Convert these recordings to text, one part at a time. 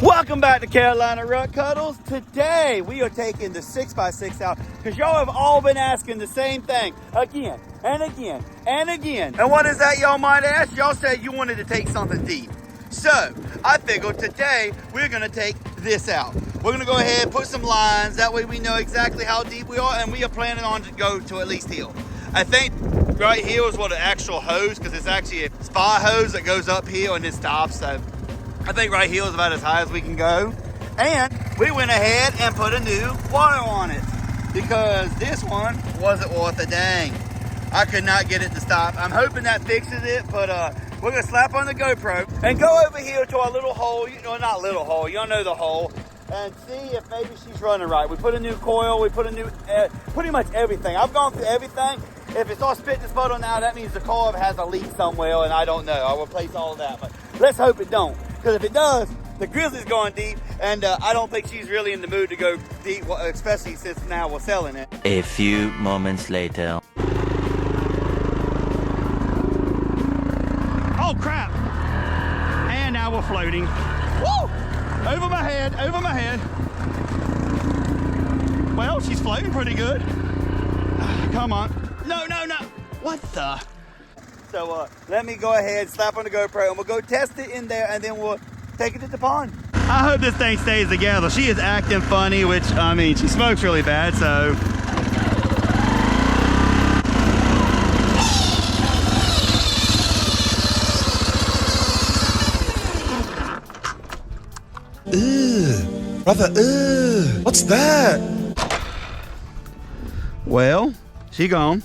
Welcome back to Carolina Rut Cuddles. Today we are taking the 6x6 out because y'all have all been asking the same thing again and again and again. And what is that, y'all might ask? Y'all said you wanted to take something deep. So I figured today we're gonna take this out. We're gonna go ahead and put some lines. That way we know exactly how deep we are, and we are planning on to go to at least here. I think right here is what an actual hose, because it's actually a spa hose that goes up here and it stops. So I think right here is about as high as we can go. And we went ahead and put a new wire on it because this one wasn't worth a dang. I could not get it to stop. I'm hoping that fixes it, but we're gonna slap on the GoPro and go over here to our little hole, you know, not little hole, y'all know the hole, and see if maybe she's running right. We put a new coil, we put a new, pretty much everything. I've gone through everything. If it starts spitting the sputter now, that means the carb has a leak somewhere, and I don't know. I'll replace all of that, but let's hope it don't. Because if it does, the grizzly's going deep, and I don't think she's really in the mood to go deep, especially since now we're selling it. A few moments later. Oh crap! And now we're floating. Woo! Over my head, over my head. Well, she's floating pretty good. Come on. No, no, no. What the? So let me go ahead, slap on the GoPro, and we'll go test it in there, and then we'll take it to the pond. I hope this thing stays together. She is acting funny, which, I mean, she smokes really bad, so. Ugh, brother, ugh, what's that? Well, she gone.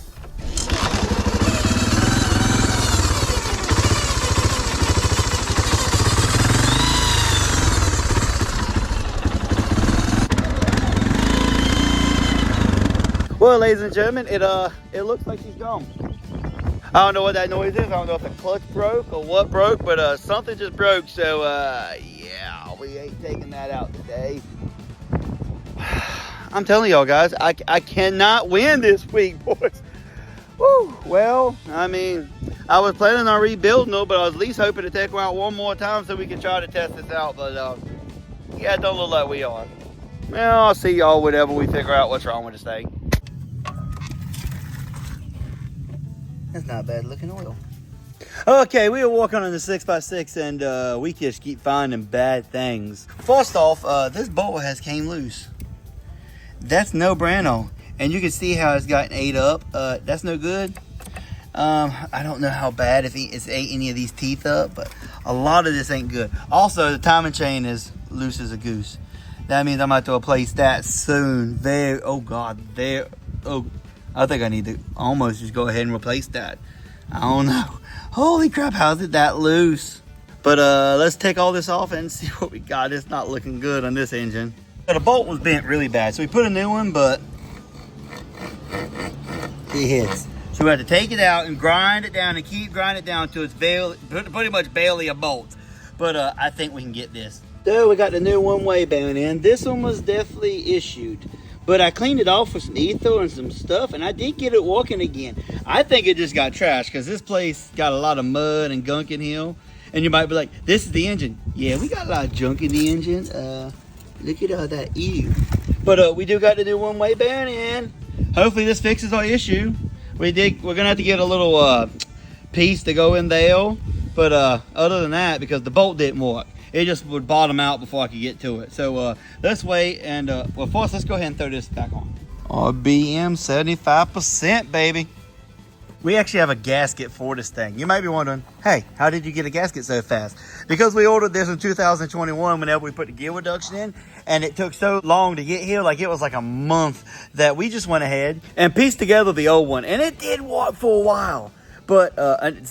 Well, ladies and gentlemen, it looks like she's gone. I don't know what that noise is. I don't know if the clutch broke or what broke, but something just broke. So yeah, we ain't taking that out today. I'm telling y'all guys, I cannot win this week, boys. Woo. Well, I mean, I was planning on rebuilding her, but I was at least hoping to take her out one more time so we could try to test this out. But yeah, it don't look like we are. Well, I'll see y'all whenever we figure out what's wrong with this thing. That's not bad looking oil. Okay, we were walking on the 6x6 and we just keep finding bad things. First off, this bolt has came loose. That's no bueno. And you can see how it's gotten ate up. That's no good. I don't know how bad if it's ate any of these teeth up, but a lot of this ain't good. Also, the timing chain is loose as a goose. That means I'm about to replace that soon. Oh God, oh, I think I need to almost just go ahead and replace that. I don't know. Holy crap, how's it that loose? But let's take all this off and see what we got. It's not looking good on this engine. The bolt was bent really bad, so we put a new one, but it hits. So we have to take it out and grind it down and keep grinding it down until it's pretty much barely a bolt. But I think we can get this. So we got the new one-way band in. This one was definitely issued. But I cleaned it off with some ether and some stuff, and I did get it working again. I think it just got trashed because this place got a lot of mud and gunk in here. And you might be like, this is the engine. Yeah, we got a lot of junk in the engine. Look at all that ew. But we do got the new one-way bearing in. Hopefully this fixes our issue. We're gonna have to get a little piece to go in there. But other than that, because the bolt didn't work, it just would bottom out before I could get to it. So let's wait and well, first let's go ahead and throw this back on. RBM 75%, baby. We actually have a gasket for this thing. You might be wondering, hey, how did you get a gasket so fast? Because we ordered this in 2021 whenever we put the gear reduction in, and it took so long to get here, like it was like a month, that we just went ahead and pieced together the old one, and it did work for a while. But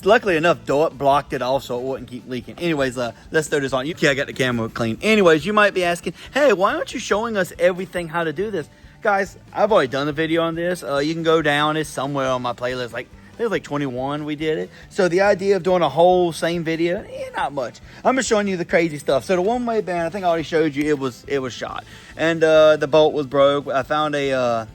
luckily enough, dirt blocked it off so it wouldn't keep leaking. Anyways, let's throw this on. Okay, I got the camera clean. Anyways, you might be asking, hey, why aren't you showing us everything how to do this? Guys, I've already done a video on this. You can go down, it's somewhere on my playlist. Like, there's like 21 we did it. So the idea of doing a whole same video, not much. I'm just showing you the crazy stuff. So the one-way band, I think I already showed you, it was shot. And the bolt was broke. I found a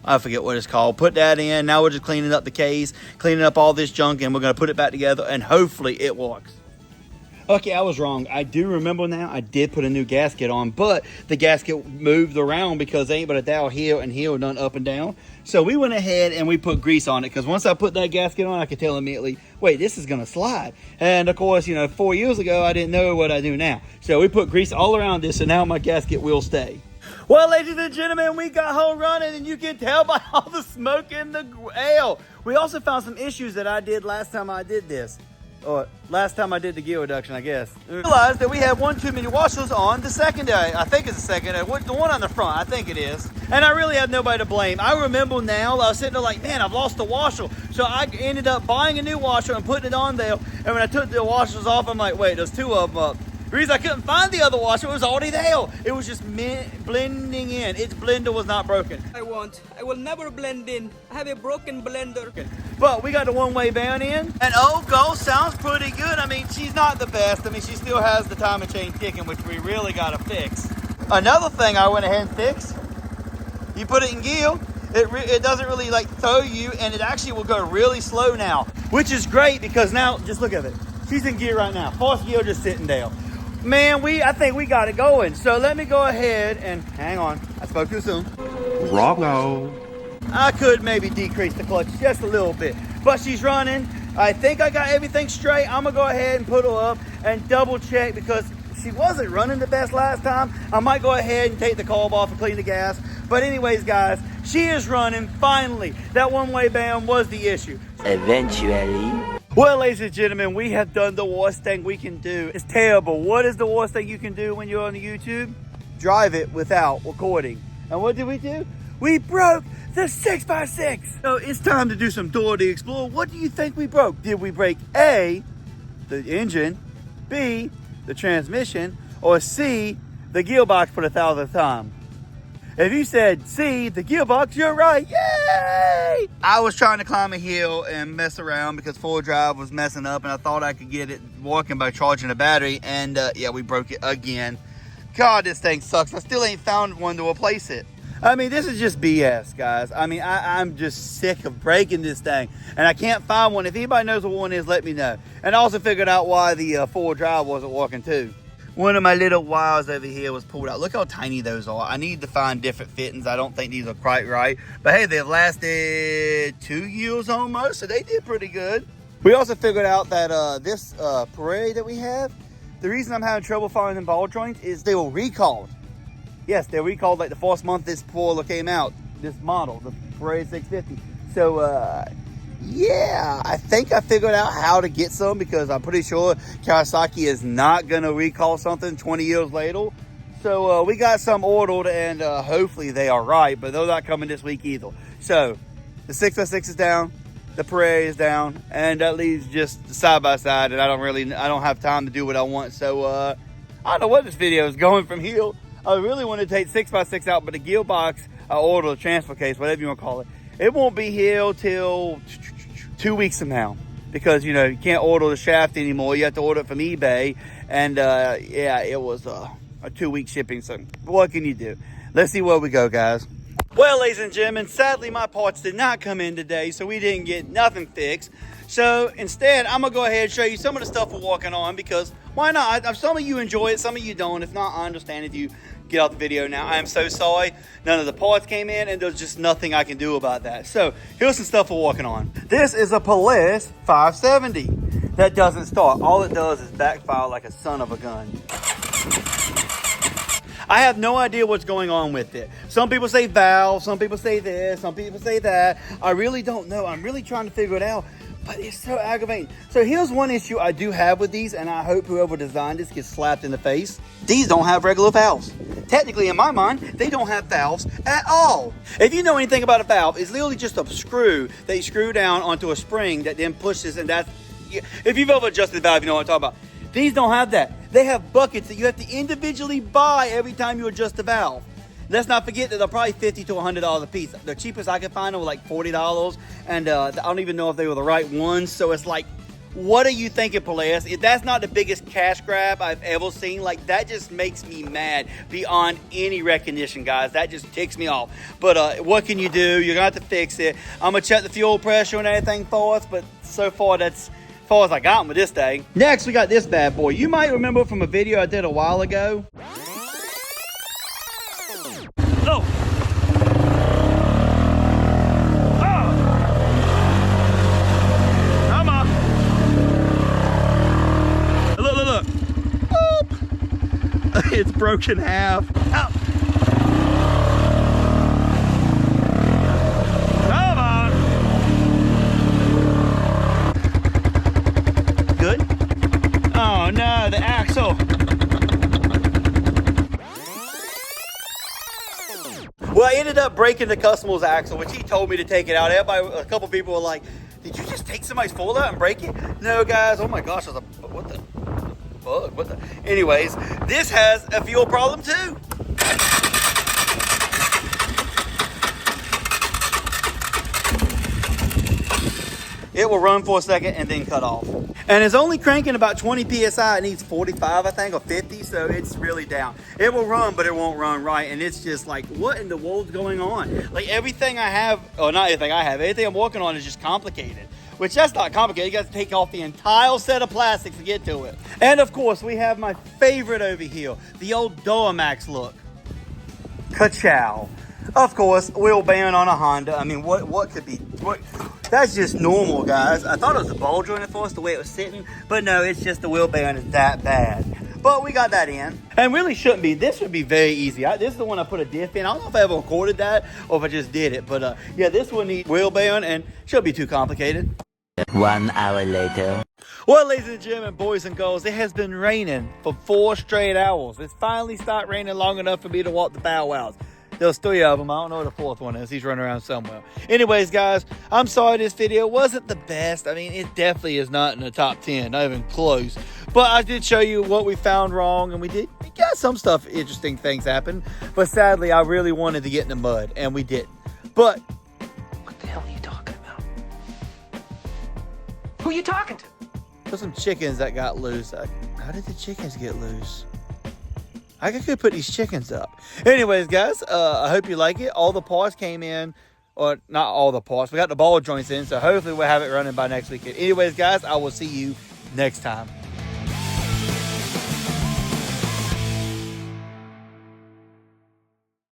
I forget what it's called. Put that in. Now we're just cleaning up the case, cleaning up all this junk, and we're going to put it back together, and hopefully it works. Okay, I was wrong. I do remember now. I did put a new gasket on, but the gasket moved around because they ain't but a dial heel and heel done up and down. So we went ahead and we put grease on it because once I put that gasket on, I could tell immediately, wait, this is going to slide. And of course, you know, 4 years ago, I didn't know what I do now. So we put grease all around this, and now my gasket will stay. Well, ladies and gentlemen, we got home running, and you can tell by all the smoke in the ale. We also found some issues that I did last time I did this. Or last time I did the gear reduction, I guess. We realized that we had one too many washers on the secondary. I think it's the secondary. The one on the front, I think it is. And I really have nobody to blame. I remember now, I was sitting there like, man, I've lost the washer. So I ended up buying a new washer and putting it on there. And when I took the washers off, I'm like, wait, there's two of them up. The reason I couldn't find the other washer, it was already there. It was just blending in. Its blender was not broken. I will never blend in. I have a broken blender. But we got the one-way band in. And old Ghost sounds pretty good. I mean, she's not the best. I mean, she still has the timing chain ticking, which we really got to fix. Another thing I went ahead and fixed, you put it in gear, it doesn't really like throw you, and it actually will go really slow now, which is great because now, just look at it. She's in gear right now. Force gear just sitting there. Man, I think we got it going. So let me go ahead and hang on. I spoke too soon. Wrong-o. I could maybe decrease the clutch just a little bit, but she's running. I think I got everything straight. I'm gonna go ahead and put her up and double check because she wasn't running the best last time. I might go ahead and take the carb off and clean the gas. But anyways, guys, she is running finally. That one-way band was the issue. Eventually. Well, ladies and gentlemen, we have done the worst thing we can do. It's terrible. What is the worst thing you can do when you're on YouTube? Drive it without recording. And what did we do? We broke the 6x6. So it's time to do some Dora the Explorer. What do you think we broke? Did we break A, the engine, B, the transmission, or C, the gearbox for the 1,000th time? If you said C, the gearbox, you're right. Yay! I was trying to climb a hill and mess around because full drive was messing up, and I thought I could get it working by charging the battery, and yeah, we broke it again. God, this thing sucks. I still ain't found one to replace it. I mean, this is just BS, guys. I mean, I'm just sick of breaking this thing, and I can't find one. If anybody knows what one is, let me know. And I also figured out why the full drive wasn't working too. One of my little wires over here was pulled out. Look how tiny those are. I need to find different fittings. I don't think these are quite right. But hey, they've lasted 2 years almost, so they did pretty good. We also figured out that this Parade that we have, the reason I'm having trouble finding them ball joints is they were recalled. Yes, they were recalled like the first month this spoiler came out, this model, the Parade 650. So, yeah, I think I figured out how to get some because I'm pretty sure Kawasaki is not going to recall something 20 years later. So we got some ordered, and hopefully they are right, but they're not coming this week either. So the 6x6 is down, the Parade is down, and that leaves just side by side, and I don't have time to do what I want. So I don't know what this video is going from here. I really want to take 6x6 out, but the gearbox, I ordered a transfer case, whatever you want to call it. It won't be here till 2 weeks from now because, you know, you can't order the shaft anymore. You have to order it from eBay. And, yeah, it was a 2-week shipping. So what can you do? Let's see where we go, guys. Well, ladies and gentlemen, sadly, my parts did not come in today, so we didn't get nothing fixed. So instead, I'm going to go ahead and show you some of the stuff we're working on because why not? Some of you enjoy it, some of you don't. If not, I understand if you get out the video now. I am so sorry. None of the parts came in, and there's just nothing I can do about that. So here's some stuff we're working on. This is a Polaris 570 that doesn't start. All it does is backfire like a son of a gun. I have no idea what's going on with it. Some people say valve, some people say this, some people say that. I really don't know. I'm really trying to figure it out. But it's so aggravating. So here's one issue I do have with these, and I hope whoever designed this gets slapped in the face. These don't have regular valves. Technically, in my mind, they don't have valves at all. If you know anything about a valve, it's literally just a screw that you screw down onto a spring that then pushes, and that's, if you've ever adjusted the valve, you know what I'm talking about. These don't have that. They have buckets that you have to individually buy every time you adjust the valve. Let's not forget that they're probably $50 to $100 a piece. The cheapest I could find them were like $40, and I don't even know if they were the right ones. So it's like, what are you thinking, Polaris? If that's not the biggest cash grab I've ever seen, like that just makes me mad beyond any recognition, guys. That just ticks me off. But what can you do? You're gonna have to fix it. I'm gonna check the fuel pressure and everything for us, but so far that's far as I got with this thing. Next, we got this bad boy. You might remember from a video I did a while ago. Oh! Oh! Come on! Look, look, look! Boop. It's broken half. Oh. Come on! Good? Oh no, the axle! Well, I ended up breaking the customer's axle, which he told me to take it out. Everybody, a couple people were like, did you just take somebody's foil out and break it? No, guys. Oh my gosh, what the fuck? What the? Anyways, this has a fuel problem too. It will run for a second and then cut off. And it's only cranking about 20 PSI. It needs 45, I think, or 50, so it's really down. It will run, but it won't run right. And it's just like, what in the world's going on? Like everything I have, or not everything I have, everything I'm working on is just complicated. Which that's not complicated. You got to take off the entire set of plastics to get to it. And of course, we have my favorite over here, the old Duramax look. Ka-chow. Of course, wheel band on a Honda. I mean, what could be, what? That's just normal, guys. I thought it was a ball joint at first, the way it was sitting, but no, it's just the wheel band is that bad. But we got that in, and really shouldn't be. This would be very easy. This is the one I put a diff in. I don't know if I ever recorded that or if I just did it, but yeah, this one needs wheel band and shouldn't be too complicated. 1 hour later. Well, ladies and gentlemen, boys and girls, it has been raining for 4 straight hours. It's finally stopped raining long enough for me to walk the powwows. There's 3 of them. I don't know where the 4th one is. He's running around somewhere. Anyways, guys, I'm sorry this video wasn't the best. I mean, it definitely is not in the top 10, not even close. But I did show you what we found wrong, and we got some stuff, interesting things happen. But sadly, I really wanted to get in the mud, and we didn't. But what the hell are you talking about? Who you talking to? There's some chickens that got loose. How did the chickens get loose? I could put these chickens up. Anyways, guys, I hope you like it. All the parts came in, or not all the parts. We got the ball joints in, so hopefully we'll have it running by next weekend. Anyways, guys, I will see you next time.